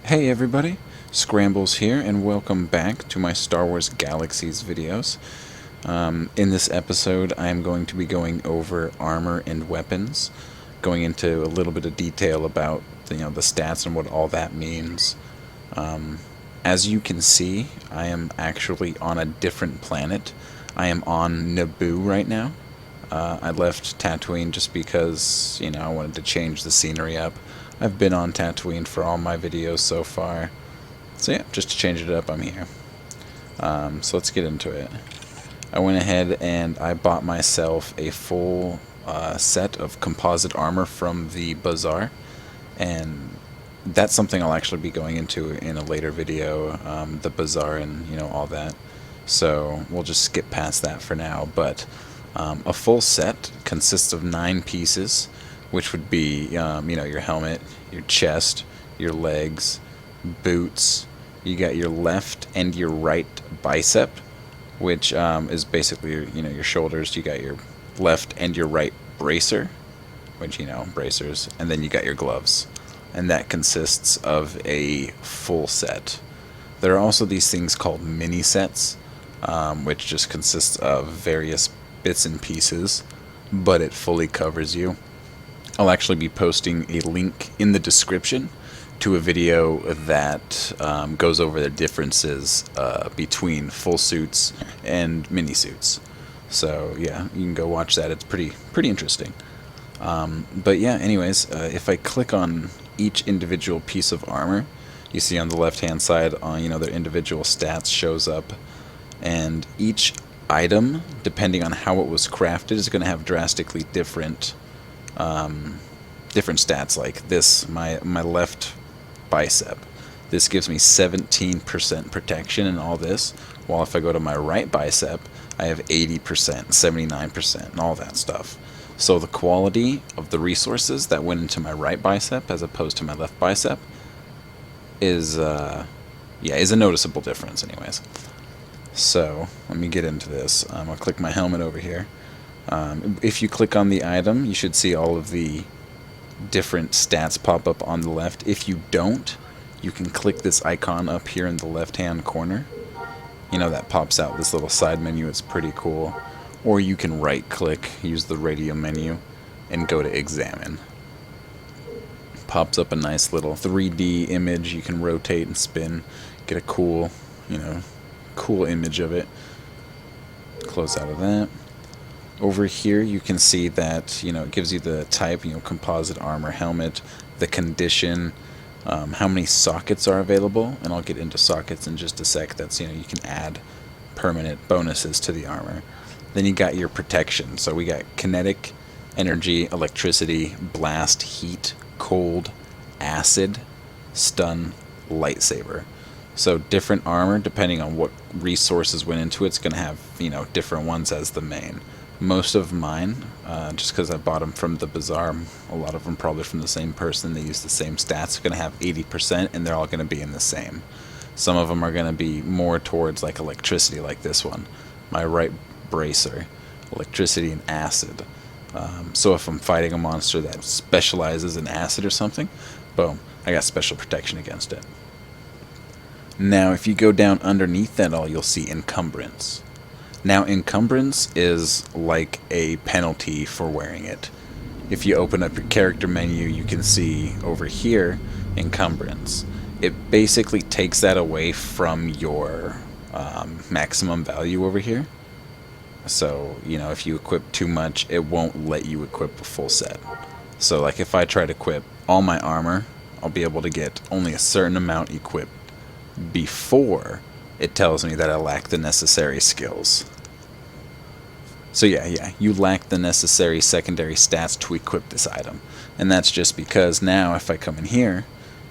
Hey everybody, Scrambles here, and welcome back to my Star Wars Galaxies videos. In this episode, I am going to be going over armor and weapons, going into a little bit of detail about the stats and what all that means. As you can see, I am actually on a different planet. I am on Naboo right now. I left Tatooine just because, I wanted to change the scenery up. I've been on Tatooine for all my videos so far. So yeah, just to change it up, I'm here. So let's get into it. I went ahead and I bought myself a full set of composite armor from the bazaar. And that's something I'll actually be going into in a later video, the bazaar and, all that. So we'll just skip past that for now. But a full set consists of 9 pieces, which would be, your helmet, your chest, your legs, boots. You got your left and your right bicep, which is basically, your shoulders. You got your left and your right bracer, which, bracers. And then you got your gloves. And that consists of a full set. There are also these things called mini sets, which just consists of various bits and pieces, but it fully covers you. I'll actually be posting a link in the description to a video that goes over the differences between full suits and mini suits. So yeah, you can go watch that. It's pretty interesting. But yeah, anyways, if I click on each individual piece of armor, you see on the left-hand side, their individual stats shows up, and each item, depending on how it was crafted, is going to have drastically different stats. Like this, my left bicep, this gives me 17% protection and all this, while if I go to my right bicep, I have 80%, 79%, and all that stuff. So the quality of the resources that went into my right bicep as opposed to my left bicep is a noticeable difference anyways. So let me get into this. I'll click my helmet over here. If you click on the item, you should see all of the different stats pop up on the left. If you don't, you can click this icon up here in the left-hand corner. That pops out this little side menu. It's pretty cool. Or you can right-click, use the radio menu, and go to Examine. Pops up a nice little 3D image. You can rotate and spin, get a cool, cool image of it. Close out of that. Over here you can see that it gives you the type, composite armor helmet, the condition, how many sockets are available, and I'll get into sockets in just a sec. That's you can add permanent bonuses to the armor. Then you got your protection. So we got kinetic, energy, electricity, blast, heat, cold, acid, stun, lightsaber. So different armor, depending on what resources went into it, it's going to have different ones as the main. Most of mine, just because I bought them from the bazaar, a lot of them probably from the same person, they use the same stats, are going to have 80%, and they're all going to be in the same. Some of them are going to be more towards like electricity, like this one. My right bracer, electricity and acid. So if I'm fighting a monster that specializes in acid or something, boom, I got special protection against it. Now, if you go down underneath that all, you'll see encumbrance. Now, encumbrance is like a penalty for wearing it. If you open up your character menu, you can see over here, encumbrance. It basically takes that away from your maximum value over here. So, if you equip too much, it won't let you equip a full set. So, like if I try to equip all my armor, I'll be able to get only a certain amount equipped before it tells me that I lack the necessary skills. So yeah, you lack the necessary secondary stats to equip this item. And that's just because now if I come in here,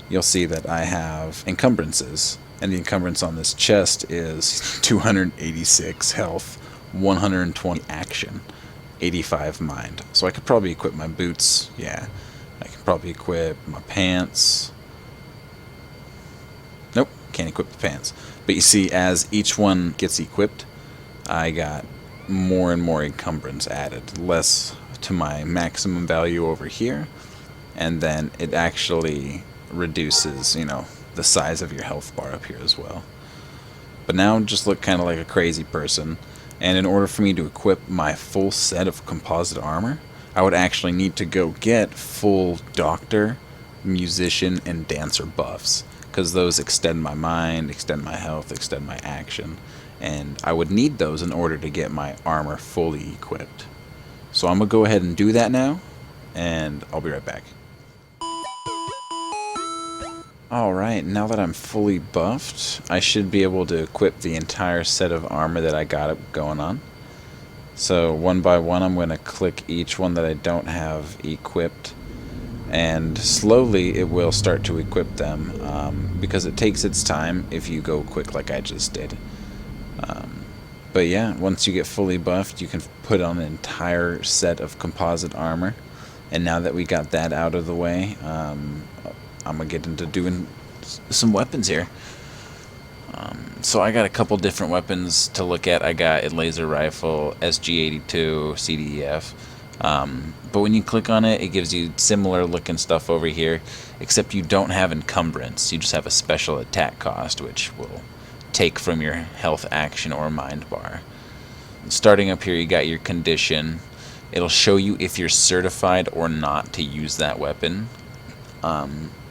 you'll see that I have encumbrances. And the encumbrance on this chest is 286 health, 120 action, 85 mind. So I could probably equip my boots, yeah. I can probably equip my pants. Nope, can't equip the pants. But you see, as each one gets equipped, I got more and more encumbrance added. Less to my maximum value over here, and then it actually reduces, the size of your health bar up here as well. But now just look kind of like a crazy person. And in order for me to equip my full set of composite armor, I would actually need to go get full doctor, musician, and dancer buffs, because those extend my mind, extend my health, extend my action, and I would need those in order to get my armor fully equipped. So I'm going to go ahead and do that now, and I'll be right back. Alright, now that I'm fully buffed, I should be able to equip the entire set of armor that I got going on. So one by one I'm going to click each one that I don't have equipped, and slowly it will start to equip them, because it takes its time if you go quick like I just did. But yeah, once you get fully buffed, you can put on an entire set of composite armor. And now that we got that out of the way, I'm going to get into doing some weapons here. So I got a couple different weapons to look at. I got a laser rifle, SWGEmu, CDEF. But when you click on it, it gives you similar looking stuff over here, except you don't have encumbrance. You just have a special attack cost, which will take from your health, action, or mind bar. Starting up here, you got your condition. It'll show you if you're certified or not to use that weapon.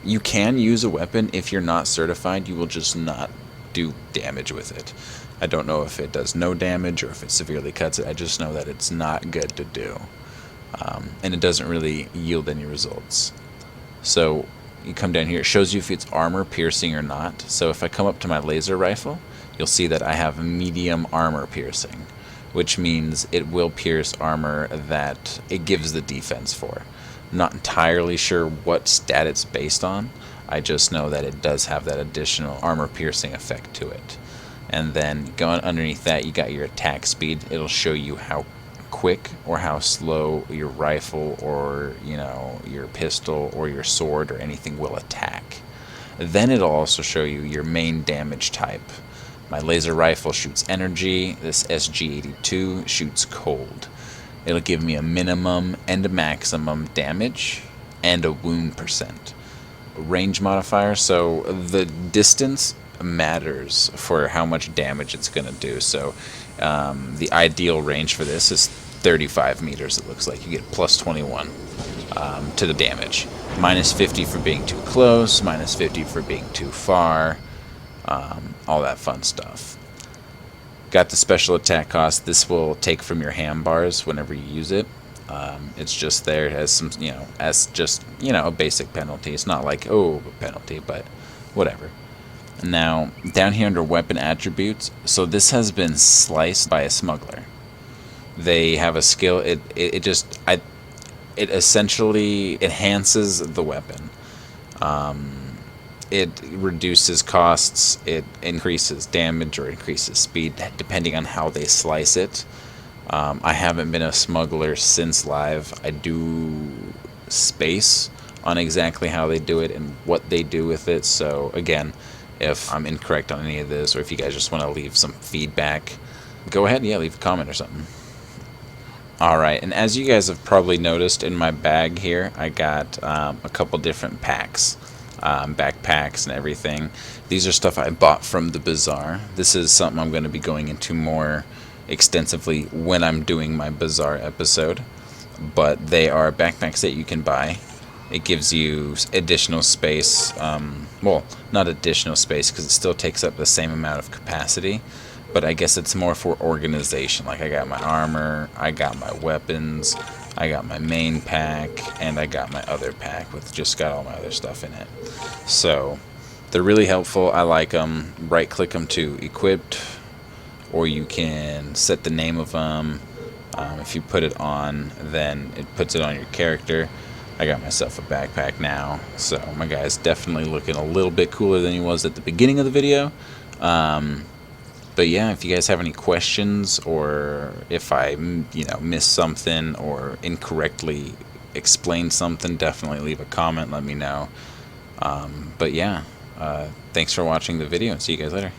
You can use a weapon if you're not certified. You will just not do damage with it. I don't know if it does no damage or if it severely cuts it. I just know that it's not good to do. And it doesn't really yield any results. So you come down here, it shows you if it's armor piercing or not. So if I come up to my laser rifle, you'll see that I have medium armor piercing, which means it will pierce armor that it gives the defense for. I'm not entirely sure what stat it's based on. I just know that it does have that additional armor piercing effect to it. And then going underneath that, you got your attack speed. It'll show you how quick or how slow your rifle or, you know, your pistol or your sword or anything will attack. Then it'll also show you your main damage type. My laser rifle shoots energy. This SWGEmu shoots cold. It'll give me a minimum and a maximum damage and a wound percent. Range modifier, so the distance matters for how much damage it's going to do. So the ideal range for this is 35 meters, it looks like. You get plus 21 to the damage. Minus 50 for being too close, minus 50 for being too far, all that fun stuff. Got the special attack cost. This will take from your ham bars whenever you use it. It's just there as some, as just, a basic penalty. It's not like, oh, a penalty, but whatever. Now, down here under weapon attributes, so this has been sliced by a smuggler. They have a skill, it essentially enhances the weapon. It reduces costs, it increases damage or increases speed, depending on how they slice it. I haven't been a smuggler since live. I do space on exactly how they do it and what they do with it. So again, if I'm incorrect on any of this, or if you guys just want to leave some feedback, go ahead and leave a comment or something. Alright, and as you guys have probably noticed in my bag here, I got a couple different packs. Backpacks and everything. These are stuff I bought from the bazaar. This is something I'm going to be going into more extensively when I'm doing my bazaar episode, but they are backpacks that you can buy. It gives you additional space, well, not additional space because it still takes up the same amount of capacity, but I guess it's more for organization. Like I got my armor, I got my weapons, I got my main pack, and I got my other pack with just got all my other stuff in it. So they're really helpful. I like them. Right click them to equipped, or you can set the name of them. If you put it on, then it puts it on your character. I got myself a backpack now, so my guy's definitely looking a little bit cooler than he was at the beginning of the video. But yeah, if you guys have any questions, or if I, missed something or incorrectly explained something, definitely leave a comment, let me know. But yeah, thanks for watching the video, and see you guys later.